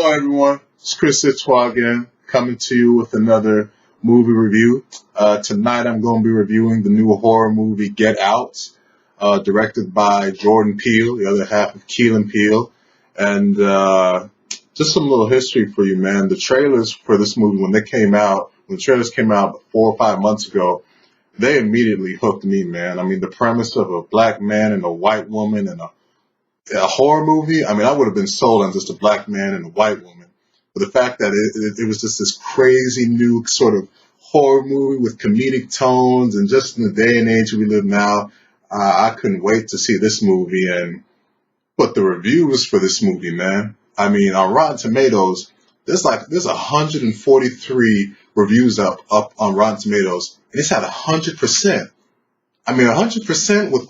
Hello everyone, it's Chris Sitwa again, coming to you with another movie review. Tonight I'm going to be reviewing the new horror movie Get Out, directed by Jordan Peele, the other half of Key and Peele. And just some little history for you, man. The trailers for this movie, when the trailers came out 4 or 5 months ago, they immediately hooked me, man. I mean, the premise of a black man and a white woman and a horror movie, I mean, I would have been sold on just a black man and a white woman. But the fact that it was just this crazy new sort of horror movie with comedic tones, and just in the day and age we live now, I couldn't wait to see this movie. But the reviews for this movie, man, I mean, on Rotten Tomatoes, there's 143 reviews up on Rotten Tomatoes, and it's at 100%. I mean, 100% with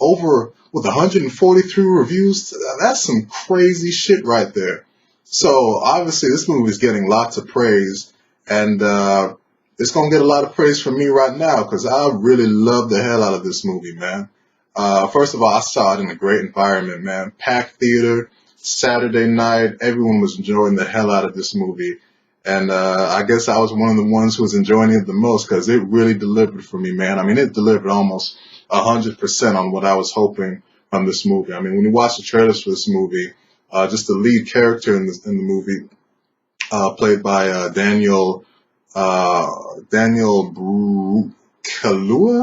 143 reviews, that's some crazy shit right there. So obviously this movie is getting lots of praise, and it's going to get a lot of praise from me right now because I really love the hell out of this movie, man. First of all, I saw it in a great environment, man. Packed theater, Saturday night, everyone was enjoying the hell out of this movie. And I guess I was one of the ones who was enjoying it the most because it really delivered for me, man. I mean, it delivered almost 100% on what I was hoping from this movie. I mean, when you watch the trailers for this movie, just the lead character in the movie, played by Daniel Kalua,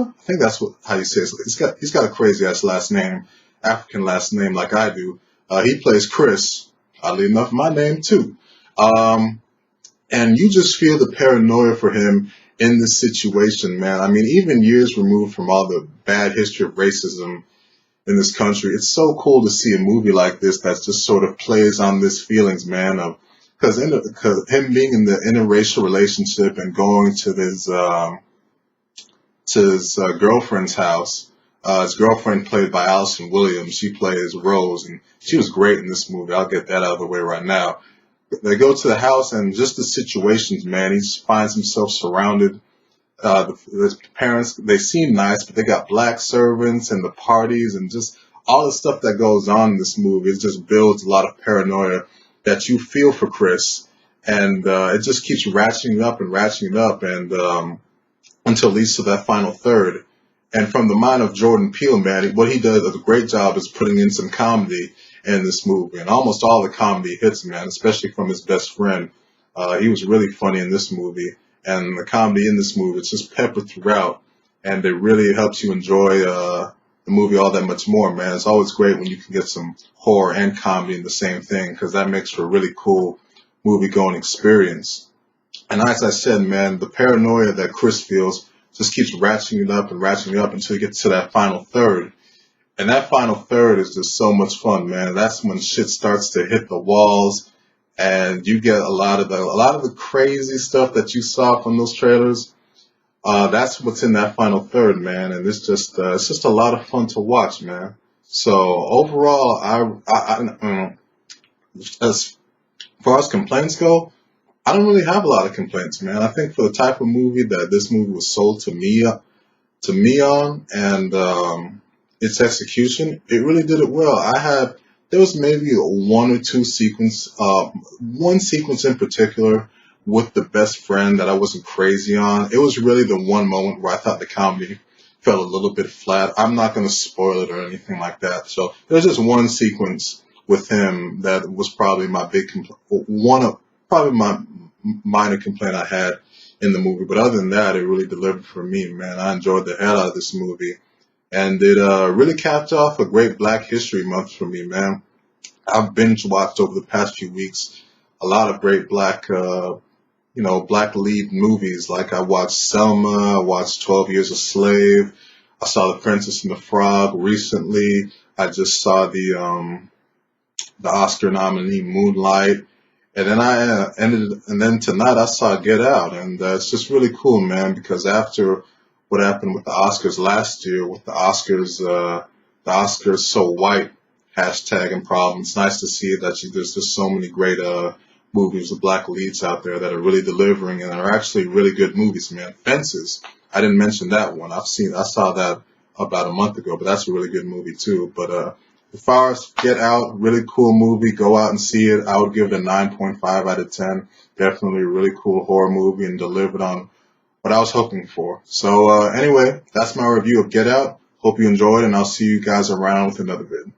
I think that's how you say it. He's got a crazy ass last name, African last name like I do. He plays Chris. Oddly enough, my name too. And you just feel the paranoia for him in this situation, man. I mean, even years removed from all the bad history of racism in this country, it's so cool to see a movie like this that just sort of plays on this feelings, man, of because him being in the interracial relationship and going to his girlfriend's house. His girlfriend, played by Allison Williams, she plays Rose, and she was great in this movie. I'll get that out of the way right now. They go to the house, and just the situations, man, he just finds himself surrounded. The parents, they seem nice, but they got black servants and the parties and just all the stuff that goes on in this movie. It just builds a lot of paranoia that you feel for Chris. And it just keeps ratcheting up and and until it leads to that final third. And from the mind of Jordan Peele, man, what he does a great job is putting in some comedy in this movie. And almost all the comedy hits, man, especially from his best friend. He was really funny in this movie. And the comedy in this movie, it's just peppered throughout. And it really helps you enjoy the movie all that much more, man. It's always great when you can get some horror and comedy in the same thing, because that makes for a really cool movie-going experience. And as I said, man, the paranoia that Chris feels just keeps ratcheting it up until you get to that final third. And that final third is just so much fun, man. That's when shit starts to hit the walls, and you get a lot of the crazy stuff that you saw from those trailers. That's what's in that final third, man. And it's just a lot of fun to watch, man. So overall, as far as complaints go, I don't really have a lot of complaints, man. I think for the type of movie that this movie was sold to me on, and its execution, it really did it well. There was maybe one sequence in particular with the best friend that I wasn't crazy on. It was really the one moment where I thought the comedy fell a little bit flat. I'm not going to spoil it or anything like that. So there's just one sequence with him that was probably my my minor complaint I had in the movie. But other than that, it really delivered for me, man. I enjoyed the hell out of this movie. And it really capped off a great Black History Month for me, man. I've binge watched over the past few weeks a lot of great black lead movies. Like I watched Selma, I watched 12 Years a Slave, I saw The Princess and the Frog recently. I just saw the Oscar nominee Moonlight, and then tonight I saw Get Out, and it's just really cool, man, because after what happened with the Oscars last year, with the Oscars so white hashtag and problem, it's nice to see that there's just so many great movies with black leads out there that are really delivering and are actually really good movies, man. Fences, I didn't mention that one. I saw that about a month ago, but that's a really good movie too. But As far as Get Out, really cool movie. Go out and see it. I would give it a 9.5 out of 10. Definitely a really cool horror movie and delivered on what I was hoping for. So anyway, that's my review of Get Out. Hope you enjoyed, and I'll see you guys around with another vid.